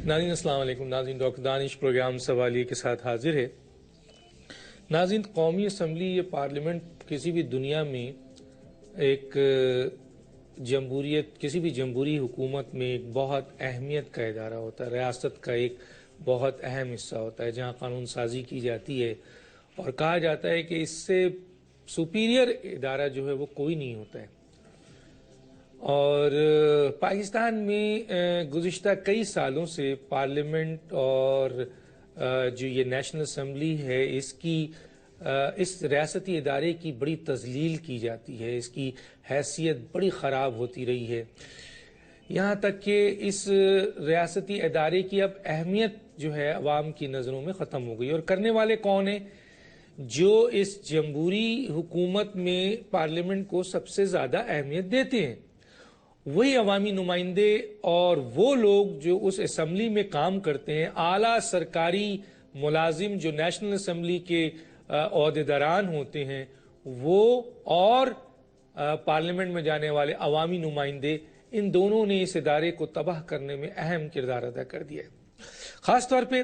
ناظرین السلام علیکم. ناظرین ڈاکٹر دانش پروگرام سوالیہ کے ساتھ حاضر ہے. ناظرین قومی اسمبلی یہ پارلیمنٹ کسی بھی دنیا میں ایک جمہوریت کسی بھی جمہوری حکومت میں ایک بہت اہمیت کا ادارہ ہوتا ہے. ریاست کا ایک بہت اہم حصہ ہوتا ہے جہاں قانون سازی کی جاتی ہے اور کہا جاتا ہے کہ اس سے سپیریئر ادارہ جو ہے وہ کوئی نہیں ہوتا ہے. اور پاکستان میں گزشتہ کئی سالوں سے پارلیمنٹ اور جو یہ نیشنل اسمبلی ہے اس ریاستی ادارے کی بڑی تذلیل کی جاتی ہے. اس کی حیثیت بڑی خراب ہوتی رہی ہے یہاں تک کہ اس ریاستی ادارے کی اب اہمیت جو ہے عوام کی نظروں میں ختم ہو گئی. اور کرنے والے کون ہیں؟ جو اس جمہوری حکومت میں پارلیمنٹ کو سب سے زیادہ اہمیت دیتے ہیں وہی عوامی نمائندے اور وہ لوگ جو اس اسمبلی میں کام کرتے ہیں. اعلیٰ سرکاری ملازم جو نیشنل اسمبلی کے عہدیداران ہوتے ہیں وہ اور پارلیمنٹ میں جانے والے عوامی نمائندے، ان دونوں نے اس ادارے کو تباہ کرنے میں اہم کردار ادا کر دیا ہے. خاص طور پہ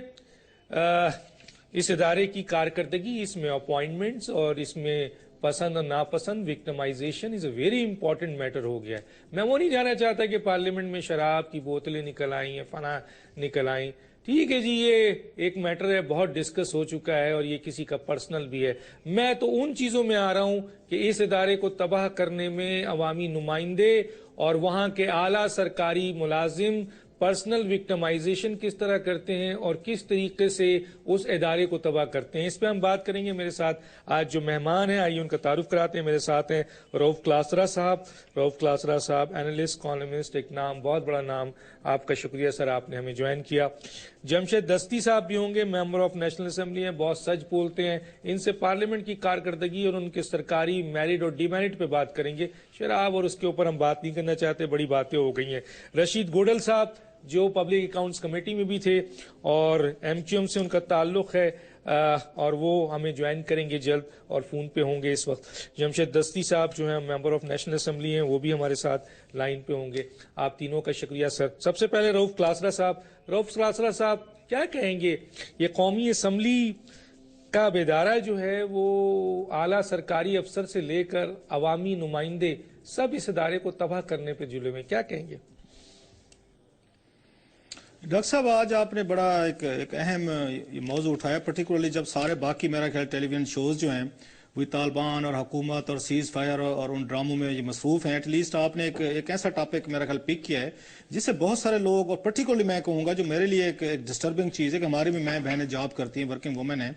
اس ادارے کی کارکردگی، اس میں اپوائنٹمنٹس اور اس میں پسند اور ناپسند victimization is a very important matter ہو گیا ہے. میں وہ نہیں جانا چاہتا کہ پارلیمنٹ میں شراب کی بوتلیں نکل آئیں یا فنا نکل آئیں. ٹھیک ہے جی، یہ ایک میٹر ہے، بہت ڈسکس ہو چکا ہے اور یہ کسی کا پرسنل بھی ہے. میں تو ان چیزوں میں آ رہا ہوں کہ اس ادارے کو تباہ کرنے میں عوامی نمائندے اور وہاں کے اعلیٰ سرکاری ملازم پرسنل وکٹمائزیشن کس طرح کرتے ہیں اور کس طریقے سے اس ادارے کو تباہ کرتے ہیں. اس پہ ہم بات کریں گے. میرے ساتھ آج جو مہمان ہیں آئیے ان کا تعارف کراتے ہیں. میرے ساتھ ہیں رؤف کلاسرا صاحب. رؤف کلاسرا صاحب اینالسٹ، کالمسٹ، ایک نام، بہت بڑا نام. آپ کا شکریہ سر، آپ نے ہمیں جوائن کیا. جمشید دستی صاحب بھی ہوں گے، ممبر آف نیشنل اسمبلی ہیں، بہت سچ بولتے ہیں. ان سے پارلیمنٹ کی کارکردگی اور ان کے سرکاری میرٹ اور ڈی میرٹ پہ بات کریں گے. شراب اور اس کے اوپر ہم بات نہیں کرنا چاہتے، بڑی باتیں ہو گئی ہیں. رشید گوڈل صاحب جو پبلک اکاؤنٹس کمیٹی میں بھی تھے اور ایم کیو ایم سے ان کا تعلق ہے اور وہ ہمیں جوائن کریں گے جلد اور فون پہ ہوں گے اس وقت. جمشید دستی صاحب جو ہیں ممبر آف نیشنل اسمبلی ہیں، وہ بھی ہمارے ساتھ لائن پہ ہوں گے. آپ تینوں کا شکریہ سر. سب سے پہلے رؤف کلاسرا صاحب. رؤف کلاسرا صاحب کیا کہیں گے؟ یہ قومی اسمبلی کا ادارہ جو ہے وہ اعلیٰ سرکاری افسر سے لے کر عوامی نمائندے سب اس ادارے کو تباہ کرنے پہ جلے ہوئے، کیا کہیں گے؟ ڈاکٹر صاحب آج آپ نے بڑا ایک اہم موضوع اٹھایا، پرٹیکولرلی جب سارے باقی میرا خیال ٹیلی ویژن شوز جو ہیں وہ طالبان اور حکومت اور سیز فائر اور ان ڈراموں میں یہ مصروف ہیں. ایٹ لیسٹ آپ نے ایک ایسا ٹاپک میرا خیال پک کیا ہے جس سے بہت سارے لوگ، اور پرٹیکولرلی میں کہوں گا جو میرے لیے ایک ڈسٹربنگ چیز ہے کہ ہماری بھی میں بہنیں جاب کرتی ہیں، ورکنگ وومن ہیں،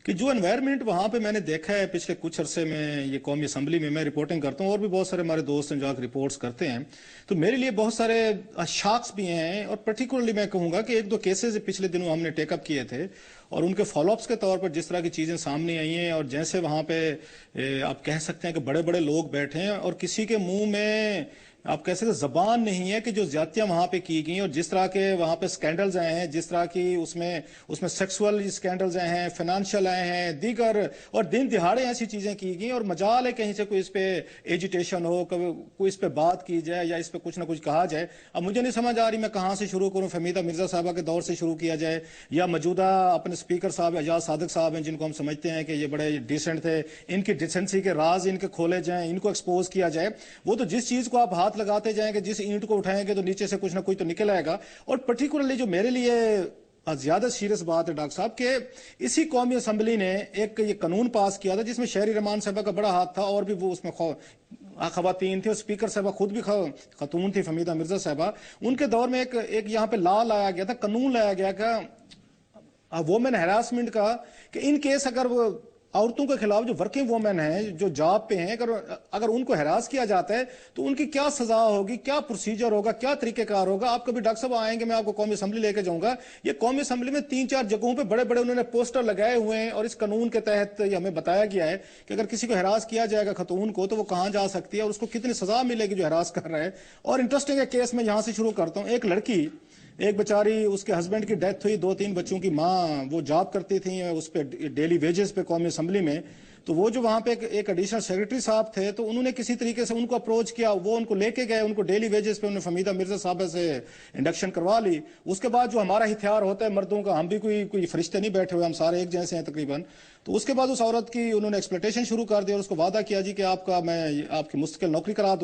کہ جو انوائرمنٹ وہاں پہ میں نے دیکھا ہے پچھلے کچھ عرصے میں یہ قومی اسمبلی میں رپورٹنگ کرتا ہوں اور بھی بہت سارے ہمارے دوست ہیں جو آ کے رپورٹس کرتے ہیں، تو میرے لیے بہت سارے شاکس بھی ہیں. اور پرٹیکولرلی میں کہوں گا کہ ایک دو کیسز پچھلے دنوں ہم نے ٹیک اپ کیے تھے اور ان کے فالو اپس کے طور پر جس طرح کی چیزیں سامنے آئی ہیں، اور جیسے وہاں پہ آپ کہہ سکتے ہیں کہ بڑے بڑے لوگ بیٹھے ہیں اور کسی کے منہ میں آپ کہہ سکتے زبان نہیں ہے کہ جو زیادتیاں وہاں پہ کی گئیں اور جس طرح کے وہاں پہ سکینڈلز آئے ہیں، جس طرح کی اس میں سیکسول سکینڈلز آئے ہیں، فائنانشل آئے ہیں، دیگر، اور دن دہاڑے ایسی چیزیں کی گئیں. اور مجال ہے کہیں سے کوئی اس پہ ایجیٹیشن ہو، کوئی اس پہ بات کی جائے یا اس پہ کچھ نہ کچھ کہا جائے. اب مجھے نہیں سمجھ آ رہی میں کہاں سے شروع کروں. فہمیدہ مرزا صاحبہ کے دور سے شروع کیا جائے یا موجودہ اپنے اسپیکر صاحب اعجاز صادق صاحب ہیں جن کو ہم سمجھتے ہیں کہ یہ بڑے ڈیسنٹ تھے، ان کی ڈیسنسی کے راز ان کے کھولے جائیں، ان کو ایکسپوز کیا جائے. وہ تو جس چیز کو آپ ہاتھ لگاتے جائیں گے، جس اینٹ کو اٹھائیں گے تو نیچے سے کچھ نہ کچھ تو نکل آئے گا. اور پرٹیکولرلی جو میرے لیے زیادہ سیریس بات ہے ڈاکٹر صاحب کہ اسی قومی اسمبلی نے ایک یہ قانون پاس کیا تھا جس میں شہری رحمان صاحبہ کا بڑا ہاتھ تھا اور بھی وہ اس میں خواتین تھے، اور اسپیکر صاحبہ خود بھی خاتون تھی فہمیدہ مرزا صاحبہ. ان کے دور میں ایک یہاں پہ لا لایا گیا تھا، قانون لایا گیا کہ وومن ہراسمنٹ کا، کہ ان کیس اگر وہ عورتوں کے خلاف جو ورکنگ وومن ہیں جو جاب پہ ہیں اگر ان کو ہراس کیا جاتا ہے تو ان کی کیا سزا ہوگی، کیا پروسیجر ہوگا، کیا طریقہ کار ہوگا. آپ کبھی ڈاکٹر صاحب آئیں گے میں آپ کو قومی اسمبلی لے کے جاؤں گا. یہ قومی اسمبلی میں 3-4 جگہوں پہ بڑے بڑے انہوں نے پوسٹر لگائے ہوئے ہیں اور اس قانون کے تحت یہ ہمیں بتایا گیا ہے کہ اگر کسی کو ہراس کیا جائے گا خاتون کو تو وہ کہاں جا سکتی ہے اور اس کو کتنی سزا ملے گی جو ہراس کر رہا ہے. اور انٹرسٹنگ ہے کیس میں یہاں سے شروع کرتا ہوں. ایک لڑکی، ایک بیچاری، اس کے ہسبینڈ کی ڈیتھ ہوئی، 2-3 بچوں کی ماں، وہ جاب کرتی تھی اس پہ ڈیلی ویجز پہ قومی اسمبلی میں. تو وہ جو وہاں پہ ایک ایڈیشنل سیکرٹری صاحب تھے تو انہوں نے کسی طریقے سے ان کو اپروچ کیا, وہ ان کو لے کے گئے, ان کو ڈیلی ویجز پہ انہوں نے فہمیدہ مرزا صاحبہ سے انڈکشن کروا لی. اس کے بعد جو ہمارا ہتھیار ہوتا ہے مردوں کا, ہم بھی کوئی فرشتے نہیں بیٹھے ہوئے, ہم سارے ایک جیسے ہیں تقریباً. تو اس کے بعد اس عورت کی انہوں نے ایکسپلوٹیشن شروع کر دی اور اس کو وعدہ کیا جی کہ میں آپ کی مستقل نوکری کرا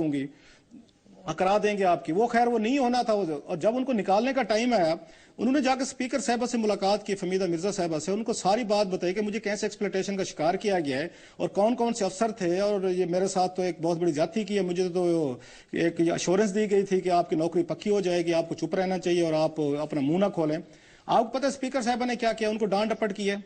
دیں گے آپ کی. وہ خیر وہ نہیں ہونا تھا. اور جب ان کو نکالنے کا ٹائم آیا, انہوں نے جا کے اسپیکر صاحبہ سے ملاقات کی, فہمیدہ مرزا صاحبہ سے, ان کو ساری بات بتائی کہ مجھے کیسے ایکسپلوٹیشن کا شکار کیا گیا ہے اور کون کون سے افسر تھے, اور یہ میرے ساتھ تو ایک بہت بڑی زیادتی کی ہے. مجھے تو ایک ایشورنس دی گئی تھی کہ آپ کی نوکری پکی ہو جائے گی, آپ کو چپ رہنا چاہیے اور آپ اپنا منہ نہ کھولیں. آپ کو پتہ ہے اسپیکر صاحبہ نے کیا کیا, ان کو ڈانٹ ڈپٹ کی ہے.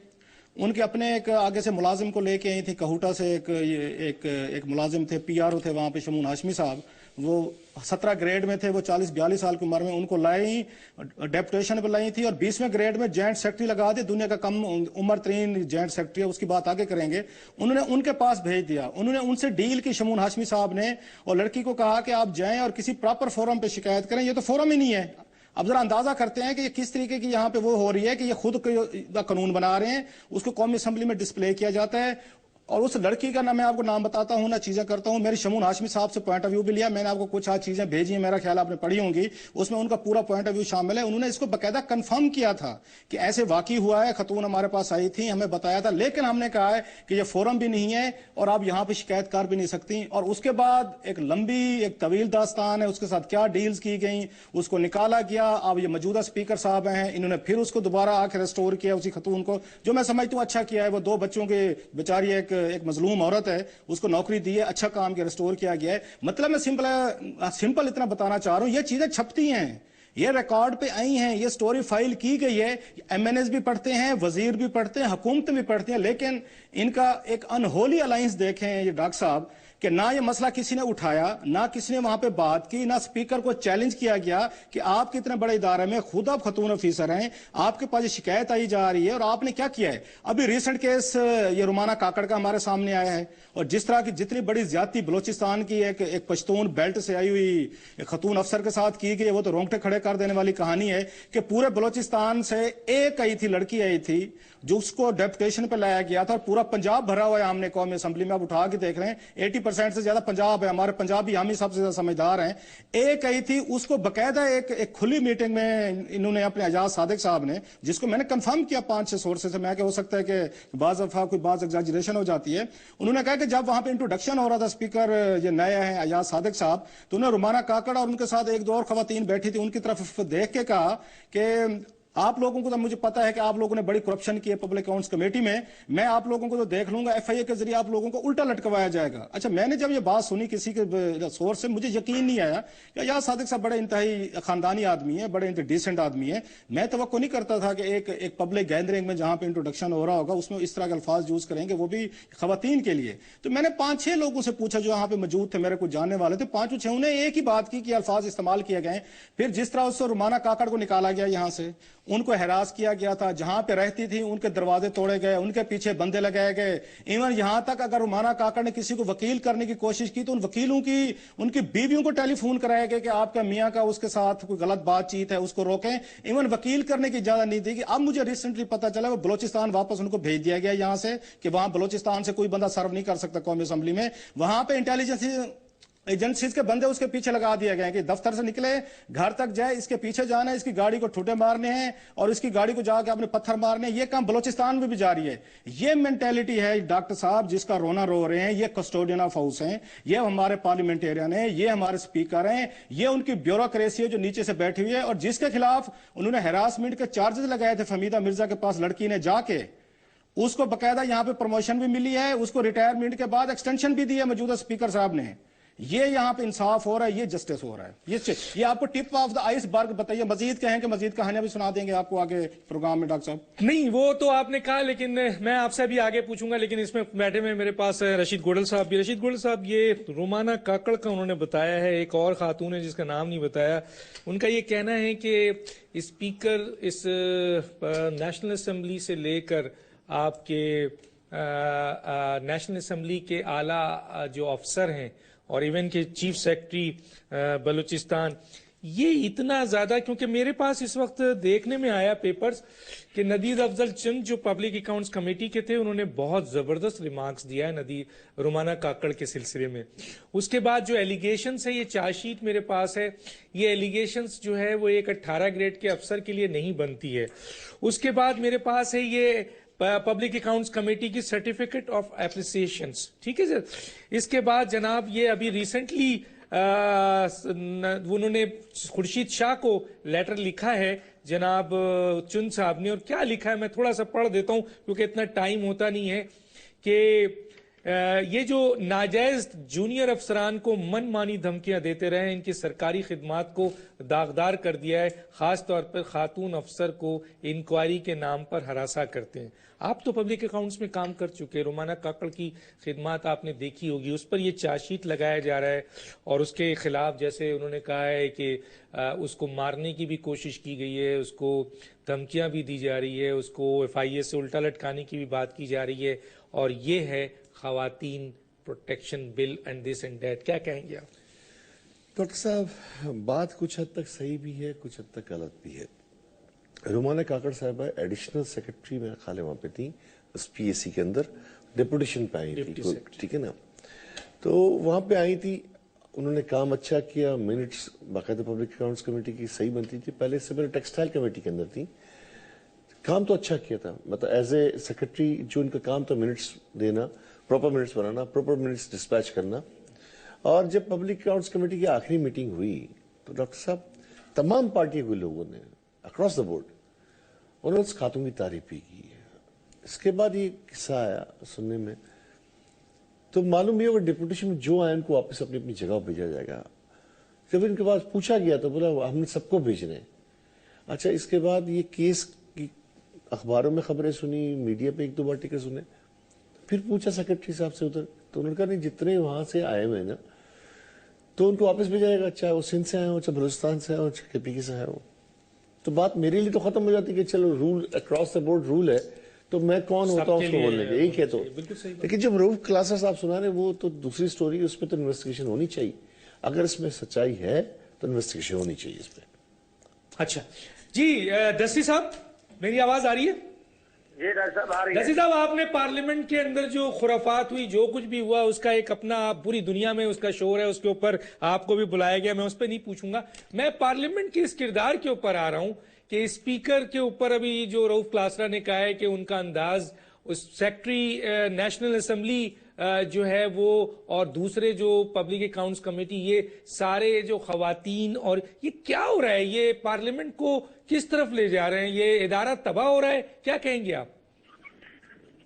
ان کے اپنے ایک آگے سے ملازم کو لے کے آئی تھی کہوٹا سے, ایک ملازم تھے, پی آر او تھے وہاں پہ, شمون ہاشمی صاحب. وہ 17 گریڈ میں تھے, وہ 40-42 سال کی عمر میں. ان کو لائی, ڈیپوٹیشن پہ لائی تھی, اور 20ویں گریڈ میں جوائنٹ سیکرٹری لگا دی, دنیا کا کم عمر ترین جوائنٹ سیکرٹری ہے, اس کی بات آگے کریں گے. انہوں نے ان کے پاس بھیج دیا, انہوں نے ان سے ڈیل کی شمون ہاشمی صاحب نے, اور لڑکی کو کہا کہ آپ جائیں اور کسی پراپر فورم پہ شکایت کریں. یہ تو فورم ہی نہیں ہے. اب ذرا اندازہ کرتے ہیں کہ یہ کس طریقے کی یہاں پہ وہ ہو رہی ہے کہ یہ خود قانون بنا رہے ہیں, اس کو قومی اسمبلی میں ڈسپلے کیا جاتا ہے. اور اس لڑکی کا نہ میں آپ کو نام بتاتا ہوں نہ چیزیں کرتا ہوں. میری شمون ہاشمی صاحب سے پوائنٹ آف ویو بھی لیا, میں نے آپ کو کچھ چیزیں بھیجی ہیں, میرا خیال آپ نے پڑھی ہوں گی, اس میں ان کا پورا پوائنٹ آف ویو شامل ہے. انہوں نے اس کو باقاعدہ کنفرم کیا تھا کہ ایسے واقعی ہوا ہے, خاتون ہمارے پاس آئی تھی, ہمیں بتایا تھا, لیکن ہم نے کہا ہے کہ یہ فورم بھی نہیں ہے اور آپ یہاں پہ شکایت کر بھی نہیں سکتی. اور اس کے بعد ایک لمبی ایک طویل داستان ہے, اس کے ساتھ کیا ڈیلز کی گئیں, اس کو نکالا گیا. اب یہ موجودہ اسپیکر صاحب ہیں, انہوں نے پھر اس کو دوبارہ آ کے ریسٹور کیا اسی خاتون کو, جو میں سمجھتا ہوں اچھا کیا ہے. وہ 2 بچوں کے بیچاری ایک مظلوم عورت ہے, اس کو نوکری دی ہے, اچھا کام کیا, ریسٹور کیا گیا ہے. مطلب میں سمپل اتنا بتانا چاہ رہا ہوں, یہ چیزیں چھپتی ہیں, یہ ریکارڈ پہ آئی ہیں, یہ سٹوری فائل کی گئی ہے. ایم این ایس بھی پڑھتے ہیں, وزیر بھی پڑھتے ہیں, حکومتیں بھی پڑھتی ہیں, لیکن ان کا ایک انہولی الائنس دیکھیں یہ ڈاکٹر صاحب, کہ نہ یہ مسئلہ کسی نے اٹھایا, نہ کسی نے وہاں پہ بات کی, نہ اسپیکر کو چیلنج کیا گیا کہ آپ کے اتنے بڑے ادارے میں خود آپ خاتون آفیسر ہیں, آپ کے پاس یہ شکایت آئی جا رہی ہے اور آپ نے کیا کیا ہے. ابھی ریسنٹ کیس یہ رومانہ کاکڑ کا ہمارے سامنے آیا ہے, اور جس طرح کی جتنی بڑی زیادتی بلوچستان کی ایک پشتون بیلٹ سے آئی ہوئی ایک خاتون افسر کے ساتھ کی گئی, وہ تو رونگٹے کھڑے کر دینے والی کہانی ہے کہ پورے بلوچستان سے ایک آئی تھی, لڑکی آئی تھی, جو اس کو ڈیپوٹیشن پہ لایا گیا تھا, اور پورا پنجاب بھرا ہوا ہے. ہم نے قومی اسمبلی میں آپ اٹھا کے دیکھ رہے ہیں 80% سے زیادہ پنجاب ہے, ہمارے پنجابی ہم ہی سب سے زیادہ سمجھدار ہیں. ایک آئی تھی, اس کو باقاعدہ ایک کھلی میٹنگ میں انہوں نے اپنے اعجاز صادق صاحب نے, جس کو میں نے کنفرم کیا 5-6 سورسز سے, میں کہ ہو سکتا ہے کہ بعض دفعہ کوئی ایگزیجریشن ہو جاتی ہے, انہوں نے کہا کہ جب وہاں پہ انٹروڈکشن ہو رہا تھا, اسپیکر یہ نئے ہیں اعجاز صادق صاحب, تو انہوں نے رومانہ کاکڑ اور ان کے ساتھ 1-2 اور خواتین بیٹھی تھی, ان کی طرف دیکھ کے کہا کہ آپ لوگوں کو تو مجھے پتا ہے کہ آپ لوگوں نے بڑی کرپشن کی ہے پبلک اکاؤنٹس کمیٹی میں آپ لوگوں کو تو دیکھ لوں گا, ایف آئی اے کے ذریعے آپ لوگوں کو الٹا لٹکوایا جائے گا. اچھا, میں نے جب یہ بات سنی کسی کے سورس سے, مجھے یقین نہیں آیا کہ یار صادق صاحب بڑے انتہائی خاندانی آدمی ہیں, بڑے ڈیسنٹ آدمی ہیں. میں توقع نہیں کرتا تھا کہ ایک پبلک گیدرنگ میں جہاں پہ انٹروڈکشن ہو رہا ہوگا اس میں اس طرح کے الفاظ یوز کریں گے, وہ بھی خواتین کے لیے. تو میں نے 5-6 لوگوں سے پوچھا جو وہاں پہ موجود تھے, میرے کچھ جاننے والے تھے, 5-6 نے ایک ہی بات کی کہ الفاظ استعمال کیے گئے. پھر جس طرح اس سے رومانہ کاکڑ کو نکالا گیا, یہاں سے ان کو ہراس کیا گیا تھا, جہاں پہ رہتی تھی ان کے دروازے توڑے گئے, ان کے پیچھے بندے لگائے گئے. ایون یہاں تک اگر رومانہ کاکڑ نے کسی کو وکیل کرنے کی کوشش کی تو ان وکیلوں کی ان کی بیویوں کو ٹیلی فون کرایا گیا کہ آپ کا میاں کا اس کے ساتھ کوئی غلط بات چیت ہے, اس کو روکیں. ایون وکیل کرنے کی اجازت نہیں دی گئی. اب مجھے ریسنٹلی پتا چلا وہ بلوچستان واپس ان کو بھیج دیا گیا یہاں سے, کہ وہاں بلوچستان سے کوئی بندہ سرو نہیں کر سکتا قومی اسمبلی میں. وہاں پہ انٹیلیجنس ایجنسیز کے بندے اس کے پیچھے لگا دیے گئے کہ دفتر سے نکلے گھر تک جائے, اس کے پیچھے جانا ہے, اس کی گاڑی کو ٹھوٹے مارنے ہیں اور اس کی گاڑی کو جا کے اپنے پتھر مارنے ہیں. یہ کام بلوچستان میں بھی جاری ہے. یہ مینٹیلٹی ہے ڈاکٹر صاحب جس کا رونا رو رہے ہیں. یہ کسٹوڈین آف ہاؤس ہیں, یہ ہمارے پارلیمنٹیرین ہیں, یہ ہمارے اسپیکر ہیں, یہ ان کی بیوروکریسی ہے جو نیچے سے بیٹھی ہوئی ہے, اور جس کے خلاف انہوں نے ہراسمنٹ کے چارجز لگائے تھے. فہمیدہ مرزا کے پاس لڑکی نے جا کے, اس کو باقاعدہ یہاں پہ پروموشن بھی ملی ہے, اس کو ریٹائرمنٹ کے بعد ایکسٹینشن بھی دی ہے موجودہ اسپیکر صاحب نے. یہ یہاں پہ انصاف ہو رہا ہے, یہ جسٹس ہو رہا ہے. یہ آپ کو ٹپ آف دا آئس برگ بتائیے. مزید کہیں کہ مزید کہانیاں بھی سنا دیں گے آپ کو آگے پروگرام میں ڈاکٹر صاحب. نہیں, وہ تو آپ نے کہا, لیکن میں آپ سے بھی آگے پوچھوں گا, لیکن اس میں بیٹھے میں میرے پاس رشید گوڈل صاحب بھی. رشید گوڈل صاحب, یہ رومانہ کاکڑ کا انہوں نے بتایا ہے, ایک اور خاتون ہے جس کا نام نہیں بتایا, ان کا یہ کہنا ہے کہ اسپیکر اس نیشنل اسمبلی سے لے کر آپ کے نیشنل اسمبلی کے اعلیٰ جو افسر ہیں اور ایون کہ چیف سیکرٹری بلوچستان, یہ اتنا زیادہ، کیونکہ میرے پاس اس وقت دیکھنے میں آیا پیپرز کہ ندید افضل چند جو پبلک اکاؤنٹس کمیٹی کے تھے انہوں نے بہت زبردست ریمارکس دیا ہے رومانہ کاکڑ کے سلسلے میں. اس کے بعد جو ایلیگیشنز ہے، یہ چارج شیٹ میرے پاس ہے، یہ ایلیگیشنز جو ہے وہ ایک 18 گریڈ کے افسر کے لیے نہیں بنتی ہے. اس کے بعد میرے پاس ہے یہ پبلک اکاؤنٹس کمیٹی کی سرٹیفکیٹ آف اپریسیشنز، ٹھیک ہے سر. اس کے بعد جناب یہ ابھی ریسنٹلی انہوں نے خورشید شاہ کو لیٹر لکھا ہے جناب چند صاحب نے، اور کیا لکھا ہے میں تھوڑا سا پڑھ دیتا ہوں کیونکہ اتنا ٹائم ہوتا نہیں ہے، کہ یہ جو ناجائز جونیئر افسران کو من مانی دھمکیاں دیتے رہے ہیں، ان کی سرکاری خدمات کو داغدار کر دیا ہے، خاص طور پر خاتون افسر کو انکوائری کے نام پر ہراساں کرتے ہیں. آپ تو پبلک اکاؤنٹس میں کام کر چکے، رومانہ کاکڑ کی خدمات آپ نے دیکھی ہوگی، اس پر یہ چارج شیٹ لگایا جا رہا ہے اور اس کے خلاف جیسے انہوں نے کہا ہے کہ اس کو مارنے کی بھی کوشش کی گئی ہے، اس کو دھمکیاں بھی دی جا رہی ہے، اس کو FIA سے الٹا لٹکانے کی بھی بات کی جا رہی ہے، اور یہ ہے خواتین protection bill and this and that. کیا کہیں گے آپ؟ ڈاکٹر صاحب بات کچھ حد تک صحیح بھی ہے، کچھ حد تک غلط بھی ہے. رومانہ کاکڑ صاحبہ ایڈیشنل سیکرٹری میرا خیال ہے وہاں پہ تھی PAC کے اندر، ڈیپوٹیشن پہ آئی تھی، ٹھیک ہے نا. تو وہاں پہ آئی تھی، انہوں نے کام اچھا کیا، منٹس باقاعدہ پبلک اکاؤنٹس کمیٹی کی صحیح بنتی تھی. پہلے سے میں ٹیکسٹائل کمیٹی کے اندر تھی، کام تو اچھا کیا تھا. مطلب ایز اے سیکرٹری جو ان کا کام تھا منٹس دینا، پراپر منٹس بنانا، پراپر منٹس ڈسپیچ کرنا. اور جب پبلک اکاؤنٹس کمیٹی کی آخری میٹنگ ہوئی تو ڈاکٹر صاحب تمام پارٹیوں کے لوگوں نے اکراس دا بورڈ انہوں نے اس خاتون کی تعریف بھی کی. اس کے بعد یہ قصہ آیا سننے میں تو معلوم یہ ہوگا ڈپوٹیشن میں جو آئے ان کو واپس اپنی اپنی جگہ بھیجا جائے گا. جب ان کے پاس پوچھا گیا تو بولا ہم نے سب کو بھیجنے. اچھا اس کے بعد یہ کیس کی اخباروں میں خبریں سنی، میڈیا پہ 1-2 بار ٹکر سنے، پھر پوچھا سیکرٹری صاحب سے ادھر تو انہوں نے کہا نہیں جتنے وہاں سے آئے ہوئے نا تو ان کو واپس بھیجا جائے گا، چاہے وہ سندھ سے آئے ہوں، چاہے بلوچستان سے آئے ہوں، چاہے KPK سے آئے ہوں. تو بات میرے لیے تو ختم ہو جاتی کہ چلو rule across the board rule ہے تو میں کون ہوتا ہوں اس کو بولنے کے، یہی کہتا ہوں. لیکن جب روف کلاسز آپ سنا رہے وہ تو دوسری سٹوری، اس پہ تو انویسٹیگیشن ہونی چاہیے. اگر اس میں سچائی ہے تو انویسٹیگیشن ہونی چاہیے اس پہ. اچھا جی دستی صاحب میری آواز آ رہی ہے؟ جی ڈاکٹر صاحب آ رہی ہے. دستی صاحب آپ نے پارلیمنٹ کے اندر جو خرافات ہوئی، جو کچھ بھی ہوا، اس کا ایک اپنا پوری دنیا میں اس کا شور ہے، اس کے اوپر آپ کو بھی بلایا گیا، میں اس پہ نہیں پوچھوں گا. میں پارلیمنٹ کے اس کردار کے اوپر آ رہا ہوں کہ اسپیکر کے اوپر ابھی جو رؤف کلاسرا نے کہا ہے کہ ان کا انداز، اس سیکرٹری نیشنل اسمبلی جو ہے وہ اور دوسرے جو پبلک اکاؤنٹس کمیٹی، یہ سارے جو خواتین، اور یہ کیا ہو رہا ہے؟ یہ پارلیمنٹ کو کس طرف لے جا رہے ہیں؟ یہ ادارہ تباہ ہو رہا ہے، کیا کہیں گے آپ؟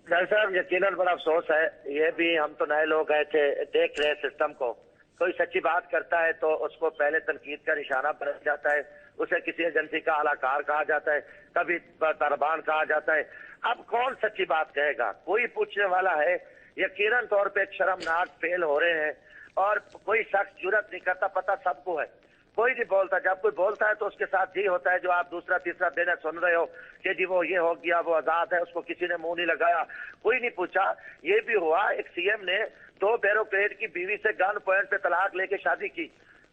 ڈاکٹر صاحب یقیناً بڑا افسوس ہے، یہ بھی ہم تو نئے لوگ آئے تھے، دیکھ رہے سسٹم کو. کوئی سچی بات کرتا ہے تو اس کو پہلے تنقید کا نشانہ بن جاتا ہے، اسے کسی ایجنسی کا اعلی کہا جاتا ہے، کبھی طالبان کہا جاتا ہے. اب کون سچی بات کہے گا؟ کوئی پوچھنے والا ہے؟ یقیناً طور پہ ایک شرمناک فیل ہو رہے ہیں اور کوئی شخص جرات نہیں کرتا. پتہ سب کو ہے، کوئی نہیں بولتا. جب کوئی بولتا ہے تو اس کے ساتھ جی ہوتا ہے جو آپ دوسرا تیسرا دن سن رہے ہو کہ جی وہ یہ ہو گیا، وہ آزاد ہے، اس کو کسی نے منہ نہیں لگایا، کوئی نہیں پوچھا. یہ بھی ہوا ایک CM نے 2 بیوروکریٹ کی بیوی سے گن پوائنٹ پہ طلاق لے کے شادی کی،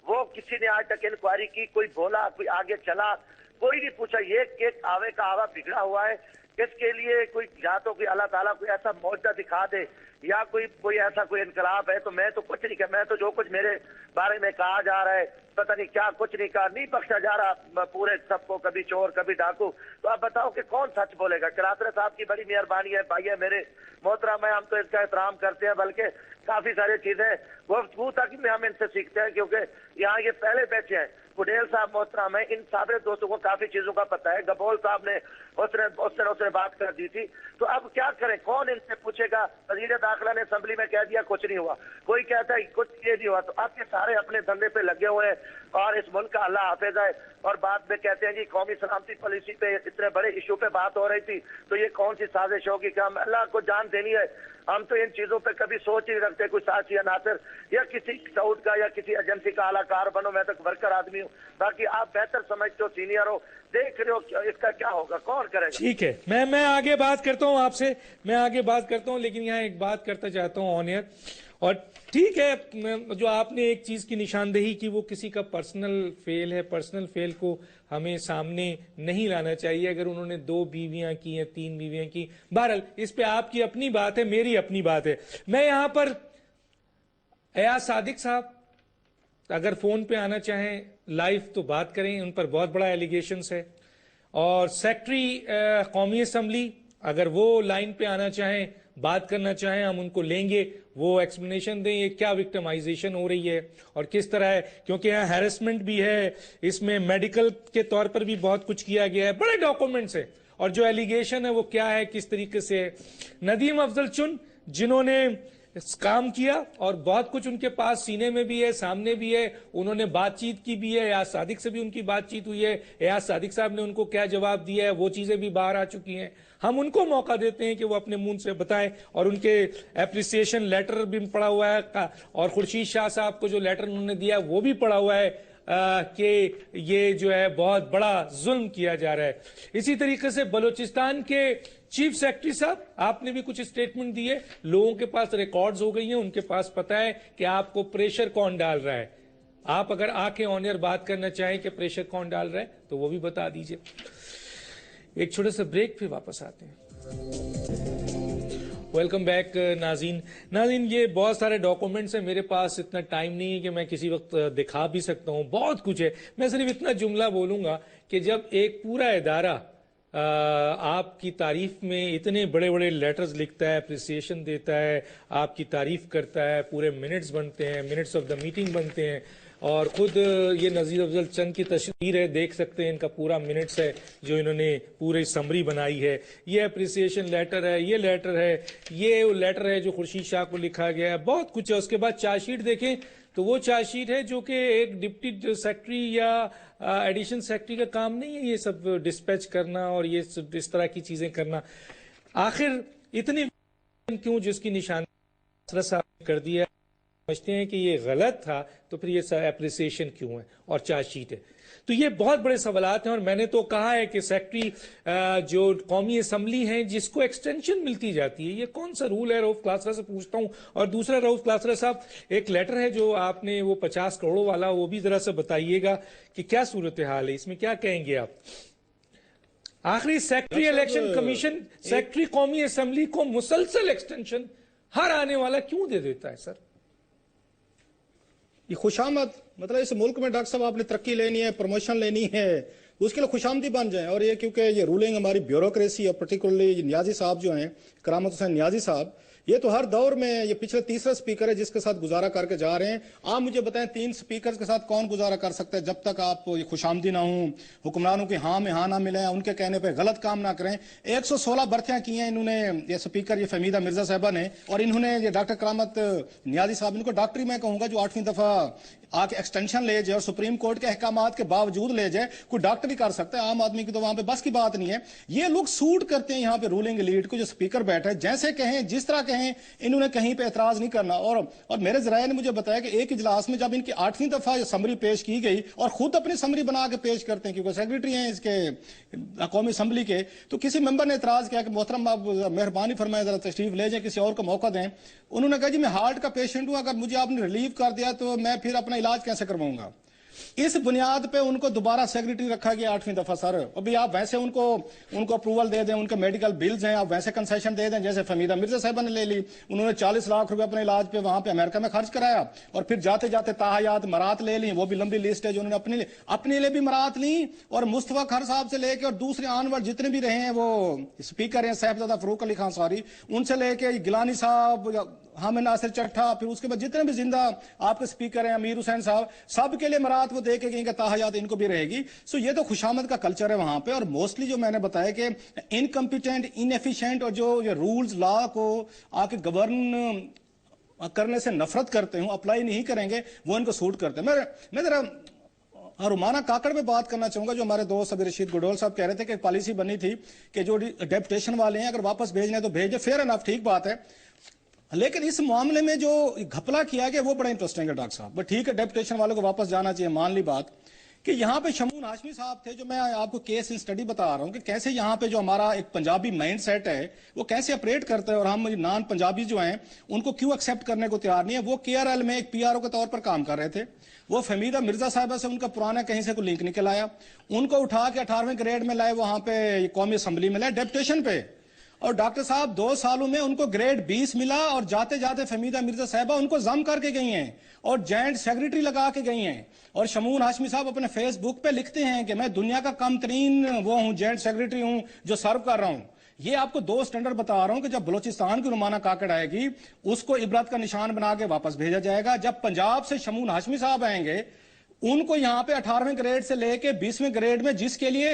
وہ کسی نے آج تک انکوائری کی؟ کوئی بولا؟ کوئی آگے چلا؟ کوئی نہیں پوچھا. یہ ایک آوے کا آوا بگڑا ہوا ہے. اس کے لیے کوئی یا تو کوئی اللہ تعالیٰ کوئی ایسا معجزہ دکھا دے یا کوئی ایسا کوئی انقلاب ہے. تو میں تو کچھ نہیں کہا، میں تو جو کچھ میرے بارے میں کہا جا رہا ہے پتہ نہیں کیا کچھ نہیں کہا، نہیں بخشا جا رہا پورے سب کو، کبھی چور کبھی ڈاکو. تو آپ بتاؤ کہ کون سچ بولے گا؟ کلاترا صاحب کی بڑی مہربانی ہے، بھائی ہے میرے محترم ہے، ہم تو اس کا احترام کرتے ہیں، بلکہ کافی ساری چیزیں گفتگو تک میں ہم ان سے سیکھتے ہیں کیونکہ یہاں یہ پہلے بیٹھے ہیں. پٹیل صاحب محترم ہے، ان سابق دوستوں کو کافی چیزوں کا پتہ ہے. گبول صاحب نے اس نے بات کر دی تھی. تو اب کیا کریں؟ کون ان سے پوچھے گا؟ وزیر داخلہ نے اسمبلی میں کہہ دیا کچھ نہیں ہوا، کوئی کہتا ہے کچھ یہ نہیں ہوا. تو اب یہ سارے اپنے دھندے پہ لگے ہوئے ہیں اور اس ملک کا اللہ حافظ ہے. اور بعد میں کہتے ہیں جی قومی سلامتی پالیسی پہ اتنے بڑے ایشو پہ بات ہو رہی تھی تو یہ کون سی سازش ہوگی کہ ہم اللہ کو جان دینی ہے؟ ہم تو ان چیزوں پہ کبھی سوچ ہی رکھتے کوئی ساتھ یا ناصر یا کسی سعود کا یا کسی ایجنسی کا اعلی کار بنو. میں تو ورکر آدمی ہوں. باقی آپ بہتر سمجھتے ہو، سینئر ہو، دیکھ رہے ہو اس کا کیا ہوگا، کون کرے گا؟ ٹھیک ہے، میں آگے بات کرتا ہوں آپ سے، میں آگے بات کرتا ہوں، لیکن یہاں ایک بات کرتا چاہتا ہوں آن ایئر، اور ٹھیک ہے جو آپ نے ایک چیز کی نشاندہی کی وہ کسی کا پرسنل فیل ہے، پرسنل فیل کو ہمیں سامنے نہیں لانا چاہیے. اگر انہوں نے 2 بیویاں کی ہیں 3 بیویاں کی، بہرحال اس پہ آپ کی اپنی بات ہے، میری اپنی بات ہے. میں یہاں پر ایاز صادق صاحب اگر فون پہ آنا چاہیں لائیو تو بات کریں، ان پر بہت بڑا ایلیگیشنز ہے. اور سیکٹری قومی اسمبلی اگر وہ لائن پہ آنا چاہیں بات کرنا چاہیں ہم ان کو لیں گے، وہ ایکسپلینیشن دیں یہ کیا وکٹمائزیشن ہو رہی ہے اور کس طرح ہے، کیونکہ یہاں ہیرسمنٹ بھی ہے، اس میں میڈیکل کے طور پر بھی بہت کچھ کیا گیا ہے، بڑے ڈاکومنٹس ہیں. اور جو ایلیگیشن ہے وہ کیا ہے، کس طریقے سے ہے. ندیم افضل چن جنہوں نے کام کیا اور بہت کچھ ان کے پاس سینے میں بھی ہے، سامنے بھی ہے، انہوں نے بات چیت کی بھی ہے، ایاز صادق سے بھی ان کی بات چیت ہوئی ہے، ایاز صادق صاحب نے ان کو کیا جواب دیا ہے وہ چیزیں بھی باہر آ چکی ہیں. ہم ان کو موقع دیتے ہیں کہ وہ اپنے منہ سے بتائیں، اور ان کے اپریسیشن لیٹر بھی پڑا ہوا ہے، اور خورشید شاہ صاحب کو جو لیٹر انہوں نے دیا وہ بھی پڑا ہوا ہے کہ یہ جو ہے بہت بڑا ظلم کیا جا رہا ہے. اسی طریقے سے بلوچستان کے چیف سیکرٹری صاحب آپ نے بھی کچھ سٹیٹمنٹ دیے، لوگوں کے پاس ریکارڈز ہو گئی ہیں، ان کے پاس پتہ ہے کہ آپ کو پریشر کون ڈال رہا ہے. آپ اگر آ کے آن ایئر بات کرنا چاہیں کہ پریشر کون ڈال رہا ہے تو وہ بھی بتا دیجئے. ایک چھوٹے سے بریک پہ واپس آتے ہیں. ویلکم بیک ناظرین یہ بہت سارے ڈاکومنٹس ہیں، میرے پاس اتنا ٹائم نہیں ہے کہ میں کسی وقت دکھا بھی سکتا ہوں، بہت کچھ ہے. میں صرف اتنا جملہ بولوں گا کہ جب ایک پورا ادارہ آپ کی تعریف میں اتنے بڑے بڑے لیٹرز لکھتا ہے، اپریسیشن دیتا ہے، آپ کی تعریف کرتا ہے، پورے منٹس بنتے ہیں، منٹس آف دا میٹنگ بنتے ہیں، اور خود یہ نذیر افضل چند کی تصویر ہے، دیکھ سکتے ہیں ان کا پورا منٹس ہے جو انہوں نے پورے سمری بنائی ہے. یہ اپریسیشن لیٹر ہے، یہ لیٹر ہے، یہ لیٹر ہے جو خورشید شاہ کو لکھا گیا ہے، بہت کچھ ہے. اس کے بعد چارج شیٹ دیکھیں تو وہ چارج شیٹ ہے جو کہ ایک ڈپٹی سیکرٹری یا ایڈیشن سیکرٹری کا کام نہیں ہے یہ سب ڈسپیچ کرنا اور یہ سب اس طرح کی چیزیں کرنا. آخر اتنی کیوں جس کی نشاندہی صاحب کر دیا، سمجھتے ہیں کہ یہ غلط تھا تو پھر یہ اپریسیشن کیوں ہے اور چارج شیٹ ہے. تو یہ بہت بڑے سوالات ہیں، اور میں نے تو کہا ہے کہ سیکرٹری جو قومی اسمبلی ہیں جس کو ایکسٹینشن ملتی جاتی ہے، یہ کون سا رول ہے؟ رؤف کلاسرا سے پوچھتا ہوں. اور دوسرا رؤف کلاسرا صاحب ایک لیٹر ہے جو آپ نے وہ 50 کروڑوں والا، وہ بھی ذرا سا بتائیے گا کہ کیا صورتحال ہے اس میں، کیا کہیں گے آپ؟ آخری سیکرٹری الیکشن کمیشن سیکرٹری قومی اسمبلی کو مسلسل ایکسٹینشن ہر آنے والا کیوں دے دیتا ہے سر؟ یہ خوش آمد مطلب اس ملک میں ڈاکٹر صاحب آپ نے ترقی لینی ہے، پروموشن لینی ہے، اس کے لیے خوش آمدی بن جائیں. اور یہ کیونکہ یہ رولنگ ہماری بیوروکریسی اور پرٹیکولرلی نیازی صاحب جو ہیں، کرامت حسین نیازی صاحب، یہ تو ہر دور میں یہ پچھلے تیسرا سپیکر ہے جس کے ساتھ گزارا کر کے جا رہے ہیں. آپ مجھے بتائیں 3 سپیکرز کے ساتھ کون گزارا کر سکتا ہے جب تک آپ یہ خوش آمدی نہ ہوں، حکمرانوں کی ہاں میں ہاں نہ ملیں، ان کے کہنے پہ غلط کام نہ کریں. 116 برتیاں کی ہیں انہوں نے، یہ سپیکر یہ فہمیدہ مرزا صاحبہ نے، اور انہوں نے یہ ڈاکٹر کرامت نیازی صاحب، ان کو ڈاکٹری میں کہوں گا جو 8ویں دفعہ آ کے ایکسٹینشن لے جائے اور سپریم کورٹ کے احکامات کے باوجود لے جائے. کوئی ڈاکٹر بھی کر سکتا ہے، عام آدمی کی تو وہاں پہ بس کی بات نہیں ہے. یہ لوگ سوٹ کرتے ہیں یہاں پہ رولنگ لیڈ کو، جو سپیکر بیٹھا ہے جیسے کہیں جس طرح کہیں، انہوں نے کہیں پہ اعتراض نہیں کرنا. اور میرے ذرائع نے مجھے بتایا کہ ایک اجلاس میں جب ان کی 8ویں دفعہ یہ سمری پیش کی گئی، اور خود اپنی سمری بنا کے پیش کرتے ہیں کیونکہ سیکرٹری ہیں اس کے قومی اسمبلی کے، تو کسی ممبر نے اعتراض کیا کہ محترم آپ مہربانی فرمائیں ذرا تشریف لے جائیں، کسی اور کو موقع دیں. انہوں نے کہا جی میں ہارٹ کا پیشنٹ ہوں، اگر مجھے آپ نے ریلیو کر دیا تو میں پھر اپنا علاج کیسے کرواؤں گا. اس بنیاد پہ ان کو دوبارہ سیکرٹری رکھا گیا 8ویں دفعہ. سر ابھی آپ ویسے ان کو اپروول دے دیں، ان کے میڈیکل بلز ہیں، آپ ویسے کنسیشن دے دیں جیسے فہمیدہ مرزا صاحبہ نے لے لی. انہوں نے 40 لاکھ روپے اپنے علاج پہ وہاں پہ امریکہ میں خرچ کرایا، اور پھر جاتے جاتے تاحیات مرات لے لی، وہ بھی لمبی لسٹ ہے جو انہوں نے اپنے لیے بھی مرات لی. اور مصطفیٰ کھر صاحب سے لے کے اور دوسرے آنور جتنے بھی رہے ہیں وہ اسپیکر ہیں، صاحبزادہ فروخ علی خان سوری، ان سے لے کے گیلانی صاحب، حامد ناصر چٹھا، پھر اس کے بعد جتنے بھی زندہ آپ کے سپیکر ہیں، امیر حسین صاحب، سب کے لیے مرات وہ دے کے گئیں کہ تاحیات ان کو بھی رہے گی. سو یہ تو خوشامد کا کلچر ہے وہاں پہ. اور موسٹلی جو میں نے بتایا کہ انکمپیٹنٹ، انیفیشینٹ، اور جو یہ رولز لا کو آ کے گورن کرنے سے نفرت کرتے ہوں، اپلائی نہیں کریں گے، وہ ان کو سوٹ کرتے ہیں. میں ذرا رومانہ کاکڑ میں بات کرنا چاہوں گا. جو ہمارے دوست ابھی رشید گڈول صاحب کہہ رہے تھے کہ ایک پالیسی بنی تھی کہ جو ڈیپوٹیشن والے ہیں اگر واپس بھیجنے تو بھیج دیں. فیئر انف، ٹھیک بات ہے، لیکن اس معاملے میں جو گھپلا کیا گیا وہ بڑا انٹرسٹنگ ہے ڈاکٹر صاحب. بٹ ٹھیک ہے ڈیپوٹیشن والوں کو واپس جانا چاہیے، مان لی بات. کہ یہاں پہ شمون ہاشمی صاحب تھے، جو میں آپ کو کیس اسٹڈی بتا رہا ہوں کہ کیسے یہاں پہ جو ہمارا ایک پنجابی مائنڈ سیٹ ہے وہ کیسے اپریٹ کرتا ہے، اور ہم نان پنجابی جو ہیں ان کو کیوں ایکسیپٹ کرنے کو تیار نہیں ہے۔ وہ KRL میں ایک PRO کے طور پر کام کر رہے تھے، وہ فہمیدہ مرزا صاحبہ سے ان کا پرانا کہیں سے کوئی لنک نکل آیا، ان کو اٹھا کے 18ویں گریڈ میں لائے، وہاں پہ قومی اسمبلی میں لائے ڈیپوٹیشن پہ، اور ڈاکٹر صاحب 2 سالوں میں ان کو گریڈ 20 ملا، اور جاتے جاتے فہمیدہ مرزا صاحبہ ان کو ضم کر کے گئی ہیں اور جوائنٹ سیکریٹری لگا کے گئی ہیں۔ اور شمون ہاشمی صاحب اپنے فیس بک پہ لکھتے ہیں کہ میں دنیا کا کم ترین وہ ہوں، جوائنٹ سیکریٹری ہوں جو سرو کر رہا ہوں۔ یہ آپ کو 2 سٹینڈرڈ بتا رہا ہوں کہ جب بلوچستان کی رومانہ کاکڑ آئے گی اس کو عبرت کا نشان بنا کے واپس بھیجا جائے گا۔ جب پنجاب سے شمون ہاشمی صاحب آئیں گے، ان کو یہاں پہ 18ویں گریڈ سے لے کے 20ویں گریڈ میں، جس کے لیے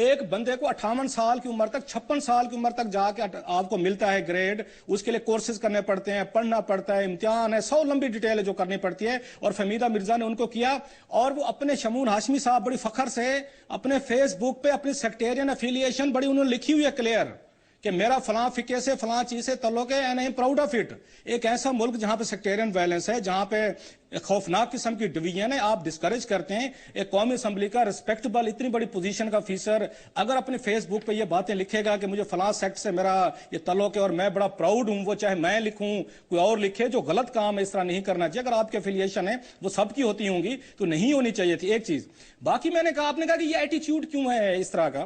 ایک بندے کو 58 سال کی عمر تک 56 سال کی عمر تک جا کے آپ کو ملتا ہے گریڈ، اس کے لیے کورسز کرنے پڑتے ہیں، پڑھنا پڑتا ہے، امتحان ہے، 100 لمبی ڈیٹیل ہے جو کرنی پڑتی ہے، اور فہمیدہ مرزا نے ان کو کیا۔ اور وہ اپنے شمون ہاشمی صاحب بڑی فخر سے اپنے فیس بک پہ اپنی سیکٹیرین افیلیشن بڑی انہوں نے لکھی ہوئی ہے کلیئر، کہ میرا فلاں فقہ سے فلاں چیز سے تعلق ہے، and I am proud of it. ایک ایسا ملک جہاں پہ سیکٹیرین وائلنس ہے، جہاں پہ خوفناک قسم کی ڈویژن ہے، آپ ڈسکریج کرتے ہیں ایک قومی اسمبلی کا ریسپیکٹبل اتنی بڑی پوزیشن کا افیسر اگر اپنے فیس بک پہ یہ باتیں لکھے گا کہ مجھے فلاں سیکٹ سے میرا یہ تعلق ہے اور میں بڑا پراؤڈ ہوں، وہ چاہے میں لکھوں کوئی اور لکھے، جو غلط کام ہے اس طرح نہیں کرنا چاہیے۔ اگر آپ کی افیلیشن ہے وہ سب کی ہوتی ہوں گی تو نہیں ہونی چاہیے تھی۔ ایک چیز باقی میں نے کہا، آپ نے کہا کہ یہ ایٹیچیوڈ کیوں ہے اس طرح کا،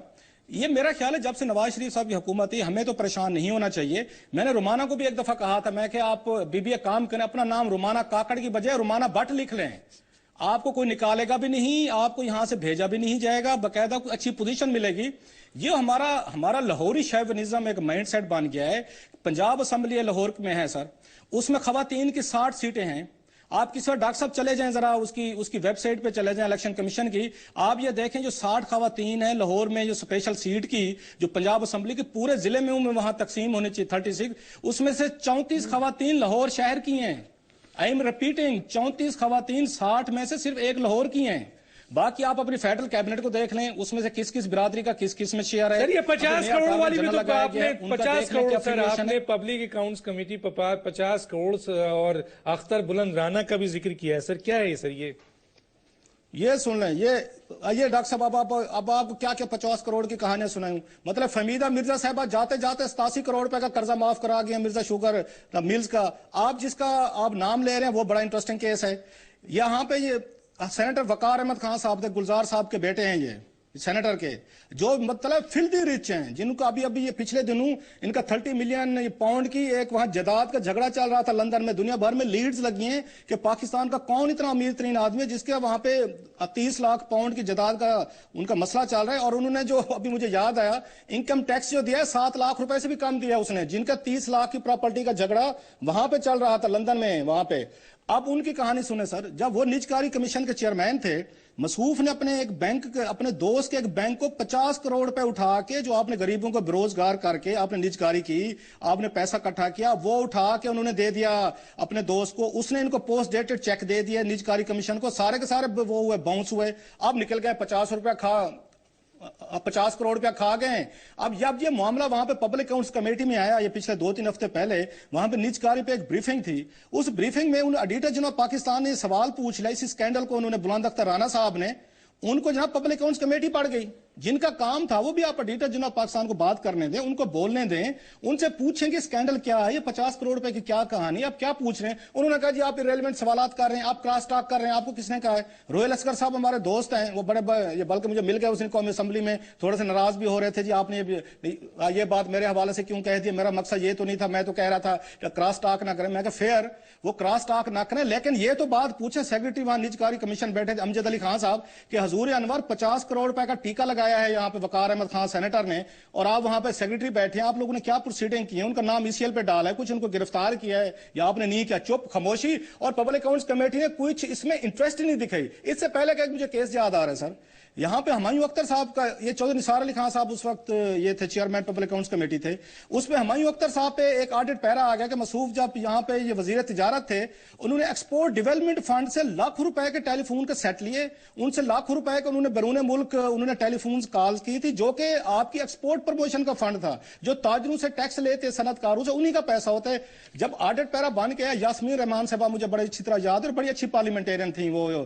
یہ میرا خیال ہے جب سے نواز شریف صاحب کی حکومت تھی ہمیں تو پریشان نہیں ہونا چاہیے۔ میں نے رومانہ کو بھی ایک دفعہ کہا تھا، میں کہ آپ ایک کام کریں، اپنا نام رومانہ کاکڑ کی بجائے رومانہ بٹ لکھ لیں، آپ کو کوئی نکالے گا بھی نہیں، آپ کو یہاں سے بھیجا بھی نہیں جائے گا، باقاعدہ کوئی اچھی پوزیشن ملے گی۔ یہ ہمارا لاہوری شیونزم ایک مائنڈ سیٹ بن گیا ہے۔ پنجاب اسمبلی لاہور میں ہے سر، اس میں خواتین کی 60 سیٹیں ہیں۔ آپ کسی ڈاکٹر صاحب چلے جائیں ذرا اس کی ویب سائٹ پہ چلے جائیں الیکشن کمیشن کی، آپ یہ دیکھیں جو 60 خواتین ہیں لاہور میں، جو اسپیشل سیٹ کی جو پنجاب اسمبلی کے پورے ضلع میں وہاں تقسیم ہونے چاہیے 36، اس میں سے 34 خواتین لاہور شہر کی ہیں۔ آئی ایم ریپیٹنگ، 34 خواتین 60 میں سے صرف ایک لاہور کی ہیں۔ باقی آپ اپنی فیڈرل کیبنٹ کو دیکھ لیں، اس میں سے کس کس برادری کا کس کس میں شیئر ہے۔ سر یہ 50 کروڑ والی بھی تو آپ نے 50 کروڑ سر آپ نے ہے۔ پبلک اکاؤنٹس کمیٹی 50 کروڑ اور اختر بلند رانا کا بھی ذکر کیا ہے سر، کیا ہے سر یہ سن لیں، یہ ڈاکٹر صاحب اب آپ کو کیا 50 کروڑ کی کہانیاں سناؤں؟ مطلب فہمیدہ مرزا صاحبہ جاتے جاتے 87 کروڑ روپے کا قرضہ معاف کرا گیا مرزا شوگر ملز کا۔ آپ جس کا آپ نام لے رہے ہیں وہ بڑا انٹرسٹنگ کیس ہے۔ یہاں پہ یہ سینیٹر وقار احمد خان صاحب تھے، گلزار صاحب کے بیٹے ہیں، یہ سینیٹر کے، جو مطلب فلدی رچ ہیں، جن کو ابھی یہ پچھلے دنوں ان کا 30 ملین پاؤنڈ کی ایک وہاں جائیداد کا جھگڑا چل رہا تھا لندن میں، دنیا بھر میں لیڈز لگی ہیں کہ پاکستان کا کون اتنا امیر ترین آدمی ہے جس کے وہاں پہ 30 لاکھ پاؤنڈ کی جائیداد کا ان کا مسئلہ چل رہا ہے۔ اور انہوں نے جو ابھی مجھے یاد آیا، انکم ٹیکس جو دیا ہے 7 لاکھ روپے سے بھی کم دیا اس نے، جن کا 30 لاکھ کی پراپرٹی کا جھگڑا وہاں پہ چل رہا تھا لندن میں وہاں پہ۔ اب ان کی کہانی سنیں سر، جب وہ نجکاری کمیشن کے چیئرمین تھے، مصروف نے اپنے ایک بینک اپنے دوست کے ایک بینک کو 50 کروڑ روپے اٹھا کے، جو آپ نے غریبوں کو بروزگار کر کے آپ نے نجکاری کی، آپ نے پیسہ اکٹھا کیا، وہ اٹھا کے انہوں نے دے دیا اپنے دوست کو، اس نے ان کو پوسٹ ڈیٹڈ چیک دے دیا نجکاری کمیشن کو، سارے کے سارے وہ ہوئے باؤنس ہوئے، اب نکل گئے 50 کروڑ روپیہ کھا گئے۔ اب جب یہ معاملہ وہاں پہ پبلک اکاؤنٹس کمیٹی میں آیا، یہ پچھلے 2-3 ہفتے پہلے، وہاں پہ نجکاری پہ ایک بریفنگ تھی، اس بریفنگ میں ایڈیٹر جناب پاکستان نے سوال پوچھ لیا اس اسکینڈل کو، انہوں نے بلند اختر رانا صاحب نے، ان کو جناب پبلک اکاؤنٹس کمیٹی پڑ گئی، جن کا کام تھا وہ بھی آپ ایڈیٹر جناب پاکستان کو بات کرنے دیں، ان کو بولنے دیں، ان سے پوچھیں کہ اسکینڈل کیا ہے، یہ 50 کروڑ روپے کی کیا کہانی، آپ کیا پوچھ رہے ہیں؟ انہوں نے کہا جی آپ ریلیونٹ سوالات کر رہے ہیں، آپ کراس ٹاک کر رہے ہیں، آپ کو کس نے کہا ہے؟ روہل اصغر صاحب ہمارے دوست ہیں، وہ بڑے بلکہ مجھے مل گئے اس دن قومی اسمبلی میں، تھوڑے سے ناراض بھی ہو رہے تھے، جی آپ نے یہ بات میرے حوالے سے کیوں کہہ دی، میرا مقصد یہ تو نہیں تھا، میں تو کہہ رہا تھا کہ کراس ٹاک نہ کریں۔ میں کہا فیئر، وہ کراس ٹاک نہ کریں، لیکن یہ تو بات پوچھیں سیکرٹری وہاں نجکاری کمیشن بیٹھے امجد علی خان صاحب کہ حضور انور 50 کروڑ روپے کا ٹیکہ لگایا ہے یہاں پہ وقار احمد خان سینیٹر نے، اور آپ وہاں پہ سیکرٹری بیٹھے ہیں، آپ لوگوں نے کیا پروسیڈنگ کی ہے؟ ان کا نام ECL پہ ڈالا ہے، کچھ ان کو گرفتار کیا ہے یا آپ نے نہیں کیا؟ چپ خاموشی، اور پبلک اکاؤنٹس کمیٹی نے کچھ اس میں انٹرسٹ ہی نہیں دکھائی۔ اس سے پہلے کہ مجھے کیس یاد آ رہا ہے سر، یہاں پہ ہمایوں اختر صاحب کا، یہ چودھری نثار علی خان صاحب اس وقت یہ تھے چیئرمین پبلک اکاؤنٹس کمیٹی تھے، اس پہ ہمایوں اختر صاحب پہ ایک آڈٹ پیرا آ گیا کہ مصروف جب یہاں پہ یہ وزیر تجارت تھے، انہوں نے ایکسپورٹ ڈیولپمنٹ فنڈ سے لاکھ روپے کے ٹیلی فون کے سیٹ لیے، ان سے لاکھ روپے کے انہوں نے بیرون ملک انہوں نے ٹیلی فونز کالز کی تھی، جو کہ آپ کی ایکسپورٹ پروموشن کا فنڈ تھا، جو تاجروں سے ٹیکس لیتے صنعت کاروں سے، انہی کا پیسہ ہوتا ہے۔ جب آڈٹ پیرا بن گیا، یاسمین رحمان صاحبہ مجھے بڑی اچھی طرح یاد ہے، بڑی اچھی پارلیمنٹیرین تھیں وہ،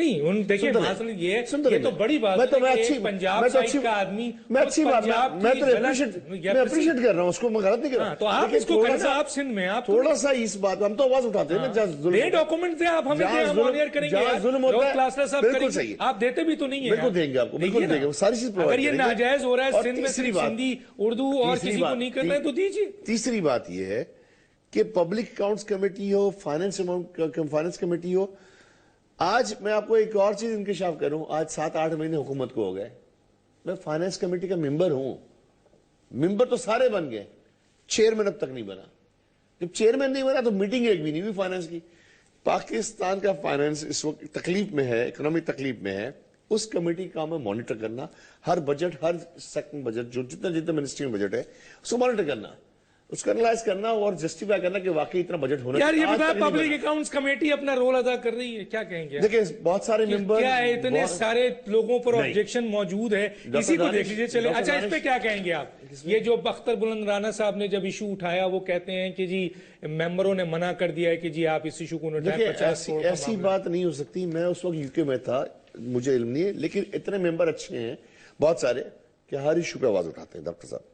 نہیں ان دیکھیں یہ تو بڑی بات ہے، پنجاب سائڈ کا آدمی میں اچھی بات میں تو اپریشیٹ کر رہا ہوں اس کو، میں غلط نہیں کر رہا، تو آپ اس کو کرنا، آپ سندھ میں آپ تھوڑا سا اس بات ہم تو آواز اٹھاتے ہیں نا، جہاں ظلم ڈاکومنٹ دیں آپ ہمیں، ہم آنر کریں گے، ظلم ہوتا ہے، بالکل صحیح، آپ دیتے بھی تو نہیں ہیں، بالکل دیں گے آپ کو، بالکل دیں گے، ساری چیز اگر یہ ناجائز ہو رہا ہے سندھ میں صرف سندھی اردو اور کسی کو نہیں کرنا ہے تو دیجیے۔ تیسری بات یہ ہے کہ پبلک اکاؤنٹس کمیٹی ہو، فائنانس کمیٹی ہو، آج میں آپ کو ایک اور چیز انکشاف کروں، آج 7-8 مہینے حکومت کو ہو گئے، میں فائنانس کمیٹی کا ممبر ہوں، ممبر تو سارے بن گئے، چیئرمین اب تک نہیں بنا، جب چیئرمین نہیں بنا تو میٹنگ ایک بھی نہیں ہوئی فائنانس کی۔ پاکستان کا فائنانس اس وقت تکلیف میں ہے، اکنامک تکلیف میں ہے، اس کمیٹی کا کام ہے مانیٹر کرنا، ہر بجٹ، ہر سیکٹر بجٹ، جو جتنا منسٹری میں بجٹ ہے اس کو مانیٹر کرنا، اس کو انالائز کرنا اور جسٹیفائی کرنا کہ واقعی اتنا بجٹ ہونا چاہیے۔ یار یہ بتا، پبلک اکاؤنٹس کمیٹی اپنا رول ادا کر رہی ہے، کیا کہیں گے؟ دیکھیں بہت سارے ممبر، کیا ہے اتنے سارے لوگوں پر آبجیکشن موجود ہے، اسی کو دیکھ لیجئے چلے۔ اچھا اس پہ کیا کہیں گے آپ؟ یہ جو اختر بلند رانا صاحب نے جب ایشو اٹھایا، وہ کہتے ہیں کہ جی ممبروں نے منع کر دیا ہے کہ جی آپ اس ایشو کو اٹھائیں، 50 کروڑ کا ایسی بات نہیں ہو سکتی، میں اس وقت یو کے میں تھا، مجھے علم نہیں ہے، لیکن اتنے ممبر اچھے ہیں بہت سارے کہ ہر ایشو پہ آواز اٹھاتے ہیں ڈاکٹر صاحب،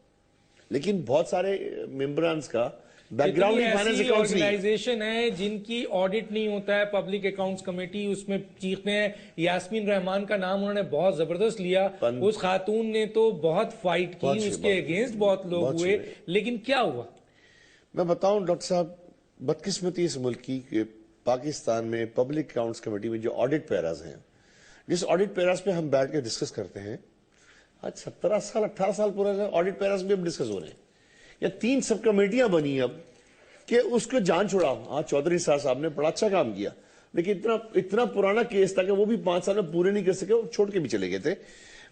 لیکن بہت سارے ممبرانز کا بیک گراؤنڈ فائنانس اکاؤنٹس نہیں۔ آرگنائزیشن ہے جن کی آڈٹ نہیں ہوتا ہے، پبلک اکاؤنٹس کمیٹی اس میں چیختے ہیں۔ یاسمین رحمان کا نام انہوں نے بہت زبردست لیا، اس خاتون نے تو بہت فائٹ کی، اس کے اگینسٹ بہت لوگ ہوئے، لیکن کیا ہوا؟ میں بتاؤں ڈاکٹر صاحب، بدقسمتی اس ملک کی کہ پاکستان میں پبلک اکاؤنٹس کمیٹی میں جو آڈٹ پیراز ہیں، جس آڈٹ پیراز پہ ہم بیٹھ کے ڈسکس کرتے ہیں، آج 17 سال 18 سال پورا آڈٹ پیراز بھی اب ڈسکس ہو رہے ہیں، یا 3 سب کمیٹیاں بنی اب کہ اس کو جان چھوڑا۔ ہاں چودھری صاحب نے بڑا اچھا کام کیا، لیکن اتنا پرانا کیس تھا کہ وہ بھی 5 سال میں پورے نہیں کر سکے، وہ چھوڑ کے بھی چلے گئے تھے۔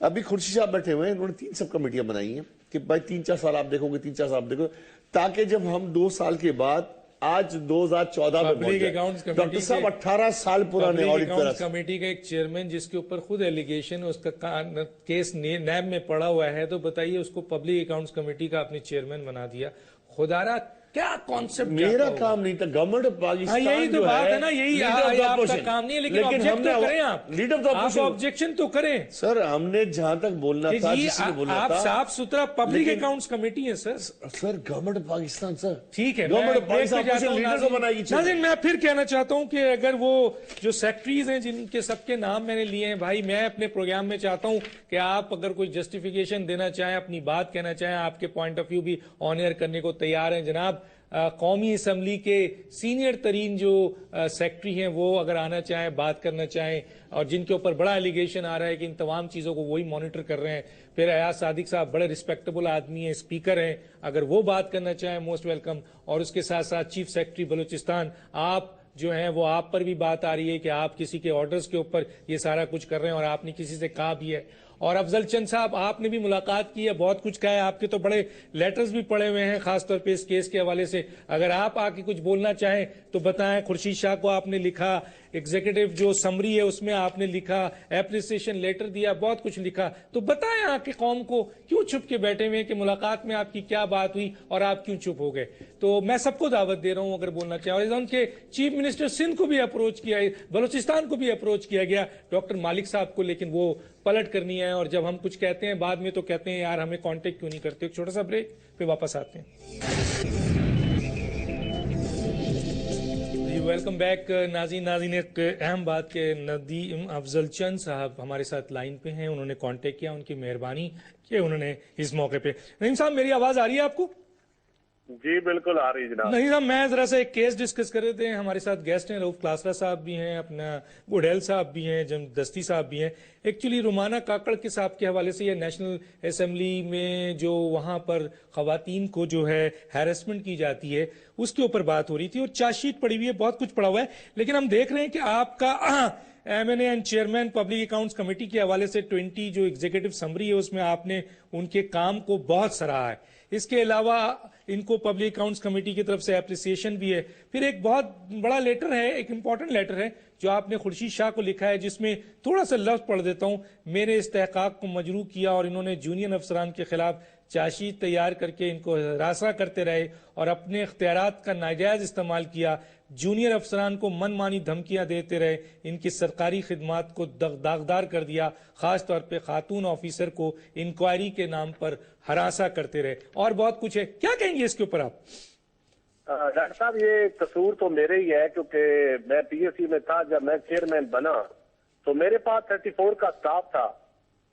ابھی خورشید صاحب بیٹھے ہوئے ہیں، انہوں نے 3 سب کمیٹیاں بنائی ہیں کہ بھائی 3-4 سال آپ دیکھو گے، 3-4 سال آپ دیکھو، تاکہ جب ہم 2 سال کے بعد آج 2014 میں پہنچ جائے۔ ڈاکٹر صاحب 18 سال پرانے آڈٹ پیراز کمیٹی کا ایک چیئرمین جس کے اوپر خود ایلیگیشن، اس کا کیس نیب میں پڑا ہوا ہے، تو بتائیے اس کو پبلک اکاؤنٹس کمیٹی کا اپنے چیئرمین بنا دیا۔ خدارا کیا کانسیپٹ؟ میرا کام نہیں تھا، گورنمنٹ آف پاکستان یہی تو بات ہے نا، یہی آپ کا کام نہیں ہے، لیکن آبجیکٹ تو کریں، آپ آبجیکشن تو کریں سر۔ ہم نے جہاں تک بولنا تھا، جس نے بولنا تھا، آپ صاف ستھرا پبلک اکاؤنٹس کمیٹی ہے سر۔ سر گورنمنٹ آف پاکستان سر، ٹھیک ہے، گورنمنٹ آف پاکستان لیڈر کو بنائے گی۔ ناظرین میں پھر کہنا چاہتا ہوں کہ اگر وہ جو سیکٹریز ہیں جن کے سب کے نام میں نے لیے ہیں، بھائی میں اپنے پروگرام میں چاہتا ہوں کہ آپ اگر کوئی جسٹیفیکیشن دینا چاہیں، اپنی بات کہنا چاہیں، آپ کے پوائنٹ آف ویو بھی آن ایئر کرنے کو تیار ہیں۔ جناب قومی اسمبلی کے سینئر ترین جو سیکٹری ہیں وہ اگر آنا چاہیں، بات کرنا چاہیں، اور جن کے اوپر بڑا ایلیگیشن آ رہا ہے کہ ان تمام چیزوں کو وہی مانیٹر کر رہے ہیں، پھر ایاز صادق صاحب بڑے ریسپیکٹیبل آدمی ہیں، اسپیکر ہیں، اگر وہ بات کرنا چاہیں موسٹ ویلکم۔ اور اس کے ساتھ ساتھ چیف سیکرٹری بلوچستان، آپ جو ہیں وہ آپ پر بھی بات آ رہی ہے کہ آپ کسی کے آرڈرز کے اوپر یہ سارا کچھ کر رہے ہیں، اور آپ نے کسی سے کہا بھی ہے۔ اور افضل چند صاحب آپ نے بھی ملاقات کی ہے، بہت کچھ کہا ہے، آپ کے تو بڑے لیٹرز بھی پڑے ہوئے ہیں خاص طور پہ اس کیس کے حوالے سے، اگر آپ آ کے کچھ بولنا چاہیں تو بتائیں۔ خورشید شاہ کو آپ نے لکھا، ایگزیکٹو جو سمری ہے اس میں آپ نے لکھا، اپریسیشن لیٹر دیا، بہت کچھ لکھا، تو بتائیں آ کے قوم کو کیوں چھپ کے بیٹھے ہوئے کہ ملاقات میں آپ کی کیا بات ہوئی اور آپ کیوں چپ ہو گئے۔ تو میں سب کو دعوت دے رہا ہوں اگر بولنا چاہیں، اور ان کے چیف منسٹر سندھ کو بھی اپروچ کیا ہے، بلوچستان کو بھی اپروچ کیا گیا، ڈاکٹر مالک صاحب کو، لیکن وہ پلٹ کرنی ہے، اور جب ہم کچھ کہتے ہیں بعد میں تو کہتے ہیں یار ہمیں کانٹیکٹ کیوں نہیں کرتے۔ ایک چھوٹا سا بریک پھر واپس آتے ہیں۔ ویلکم بیک ناظرین، ایک اہم بات کہ ندیم افضل چند صاحب ہمارے ساتھ لائن پہ ہیں، انہوں نے کانٹیکٹ کیا، ان کی مہربانی کہ انہوں نے اس موقع پہ۔ ندیم صاحب میری آواز آ رہی ہے آپ کو؟ جی بالکل آ رہی جناب۔ نہیں صاحب میں ذرا سا ایک کیس ڈسکس کر رہے تھے، ہمارے ساتھ گیسٹ ہیں، رؤف کلاسرا صاحب بھی ہیں، اپنا بوڈھیل صاحب بھی ہیں، دستی صاحب بھی ہیں۔ ایکچولی رومانہ کاکڑ کے صاحب کے حوالے سے یہ نیشنل اسمبلی میں جو وہاں پر خواتین کو جو ہے ہیرسمنٹ کی جاتی ہے اس کے اوپر بات ہو رہی تھی، اور چارج شیٹ پڑی ہوئی ہے، بہت کچھ پڑا ہوا ہے، لیکن ہم دیکھ رہے ہیں کہ آپ کا M N A and chairman public accounts committee کے حوالے سے 20 جو ایگزیکٹو سمری ہے اس میں آپ نے ان کے کام کو بہت سراہا ہے۔ اس کے علاوہ ان کو پبلک اکاؤنٹس کمیٹی کی طرف سے اپریسیشن بھی ہے۔ پھر ایک بہت بڑا لیٹر ہے، ایک امپورٹنٹ لیٹر ہے جو آپ نے خورشید شاہ کو لکھا ہے، جس میں تھوڑا سا لفظ پڑھ دیتا ہوں، میرے استحقاق کو مجروح کیا اور انہوں نے جونین افسران کے خلاف چاشی تیار کر کے ان کو ہراساں کرتے رہے اور اپنے اختیارات کا ناجائز استعمال کیا، جونیئر افسران کو من مانی دھمکیاں دیتے رہے، ان کی سرکاری خدمات کو داغدار کر دیا، خاص طور پہ خاتون آفیسر کو انکوائری کے نام پر ہراساں کرتے رہے، اور بہت کچھ ہے. کیا کہیں گے اس کے اوپر آپ؟ ڈاکٹر صاحب یہ قصور تو میرے ہی ہے، کیونکہ میں پی ایس سی میں تھا جب میں چیئرمین بنا تو میرے پاس 34 کا سٹاف تھا،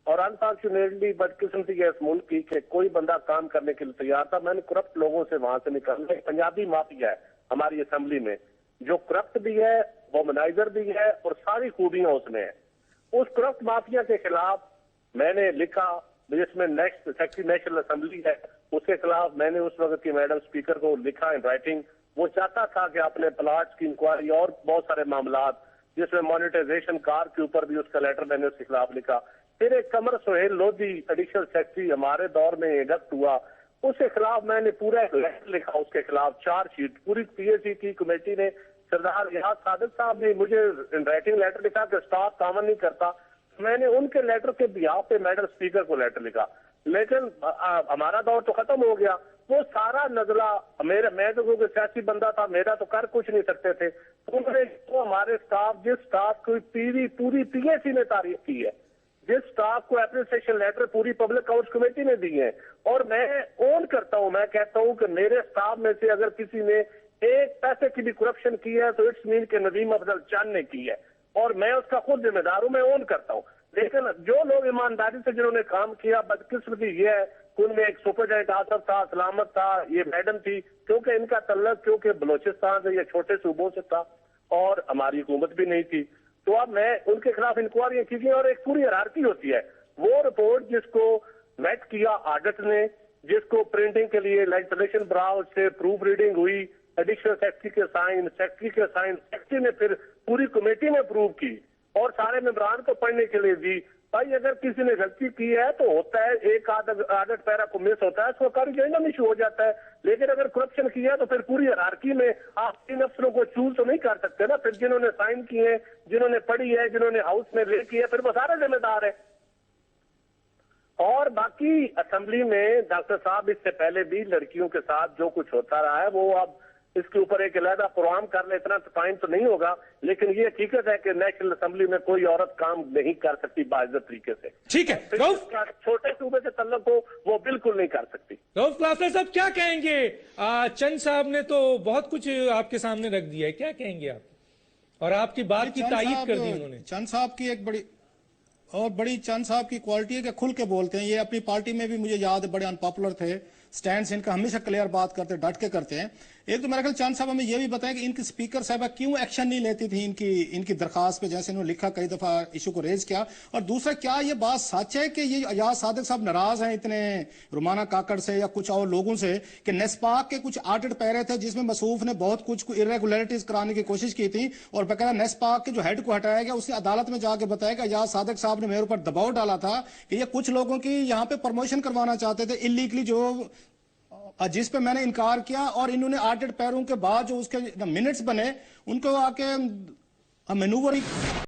اور انفارچونیٹلی بدقسمتی ہے اس ملک کی کہ کوئی بندہ کام کرنے کے لیے تیار تھا. میں نے کرپٹ لوگوں سے وہاں سے نکالنا. ایک پنجابی مافیا ہے ہماری اسمبلی میں جو کرپٹ بھی ہے، وومنائزر بھی ہے، اور ساری خوبیاں اس میں ہیں. اس کرپٹ مافیا کے خلاف میں نے لکھا، جس میں نیکسٹ سیکرٹری نیشنل اسمبلی ہے، اس کے خلاف میں نے اس وقت کی میڈم اسپیکر کو لکھا ان رائٹنگ. وہ چاہتا تھا کہ اپنے پلاٹس کی انکوائری اور بہت سارے معاملات، جس میں مانیٹائزیشن کار کے اوپر بھی اس کا لیٹر میں نے اس کے خلاف لکھا. پھر ایک قمر سہیل لودھی ایڈیشنل سیکرٹری ہمارے دور میں انڈکٹ ہوا، اس کے خلاف میں نے پورا ایک لیٹر لکھا، اس کے خلاف چارج شیٹ. پوری پی ایس سی کی کمیٹی نے، سردار ریاض صادق صاحب نے مجھے رائٹنگ لیٹر لکھا کہ اسٹاف کامن نہیں کرتا. میں نے ان کے لیٹر کے بیہاف پہ میڈم اسپیکر کو لیٹر لکھا. لیکن ہمارا دور تو ختم ہو گیا. وہ سارا نزلہ میں تو کیونکہ سیاسی بندہ تھا، میرا تو کر کچھ نہیں سکتے تھے. انہوں نے ہمارے اسٹاف، جس اسٹاف کو پوری پی ایس سی نے تعریف کی ہے، جس اسٹاف کو اپریسیشن لیٹر پوری پبلک اکاؤنٹس کمیٹی نے دی ہے، اور میں اون کرتا ہوں، میں کہتا ہوں کہ میرے اسٹاف میں سے اگر کسی نے ایک پیسے کی بھی کرپشن کی ہے تو اٹس مین کہ ندیم افضل چاند نے کی ہے، اور میں اس کا خود ذمہ دار ہوں، میں اون کرتا ہوں. لیکن جو لوگ ایمانداری سے جنہوں نے کام کیا، بدقسمتی یہ ہے کہ ان میں ایک سپرڈینٹ آصف تھا، سلامت تھا، یہ میڈم تھی، کیونکہ ان کا تعلق کیونکہ بلوچستان سے یا چھوٹے صوبوں سے تھا اور ہماری حکومت بھی نہیں تھی. تو اب میں ان کے خلاف انکوائریاں کی گئی، اور ایک پوری ہیرارکی ہوتی ہے. وہ رپورٹ جس کو میٹ کیا آڈٹ نے، جس کو پرنٹنگ کے لیے لیجسلیشن براؤز سے پروف ریڈنگ ہوئی، ایڈیشنل سیکرٹری کے سائن، سیکرٹری نے پھر پوری کمیٹی نے اپروو کی اور سارے ممبران کو پڑھنے کے لیے دی. بھائی اگر کسی نے غلطی کی ہے تو ہوتا ہے، ایک آڈٹ پیرا کو مس ہوتا ہے، اس کو کارریجنڈم ایشو ہو جاتا ہے. لیکن اگر کرپشن کیا ہے تو پھر پوری ہیرارکی میں آپ 3 افسروں کو چوز تو نہیں کر سکتے نا. پھر جنہوں نے سائن کیے ہیں، جنہوں نے پڑھی ہے، جنہوں نے ہاؤس میں لے کی ہے، پھر وہ سارے ذمہ دار ہیں. اور باقی اسمبلی میں ڈاکٹر صاحب اس سے پہلے بھی لڑکیوں کے ساتھ جو کچھ ہوتا رہا ہے، وہ اب اس کے اوپر ایک علیحدہ پروگرام کر لیں، اتنا ٹائم تو نہیں ہوگا. لیکن یہ حقیقت ہے کہ نیشنل اسمبلی میں کوئی عورت کام نہیں کر سکتی باعزت طریقے سے. ٹھیک ہے، چھوٹے صوبے سے تعلق ہو وہ بالکل نہیں کر سکتی. رؤف کلاسر صاحب کیا کہیں گے؟ چند صاحب نے تو بہت کچھ آپ کے سامنے رکھ دیا ہے، کیا کہیں گے آپ؟ اور آپ کی بات کی تائید کر دی انہوں نے. چند صاحب کی ایک بڑی چند صاحب کی کوالٹی ہے کہ کھل کے بولتے ہیں. یہ اپنی پارٹی میں بھی مجھے یاد ہے بڑے ان پاپولر تھے، سٹینڈز ان کا ہمیشہ کلیئر بات کرتے، ڈٹ کے کرتے ہیں. ایک تو میرا خیال چند صاحب ہمیں یہ بھی بتائیں کہ ان کی اسپیکر صاحبہ کیوں ایکشن نہیں لیتی تھی ان کی درخواست پہ، جیسے انہوں نے لکھا کئی دفعہ ایشو کو ریز کیا. اور دوسرا، کیا یہ بات سچ ہے کہ یہ ایاز صادق صاحب ناراض ہیں اتنے رومانہ کاکڑ سے یا کچھ اور لوگوں سے کہ نیسپاک کے کچھ آڈٹ پیرے تھے جس میں مصروف نے بہت کچھ ارریگولیرٹیز کرانے کی کوشش کی تھی، اور باقاعدہ نیسپاک کے جو ہیڈ کو ہٹایا گیا، اس نے عدالت میں جا کے بتایا کہ ایاز صادق صاحب نے میرے اوپر دباؤ ڈالا تھا کہ یہ کچھ لوگوں کی یہاں پہ پروموشن کروانا چاہتے تھے انلیگلی، جس پہ میں نے انکار کیا. اور انہوں نے آڈٹ پیروں کے بعد جو اس کے منٹس بنے ان کو آ کے مینوور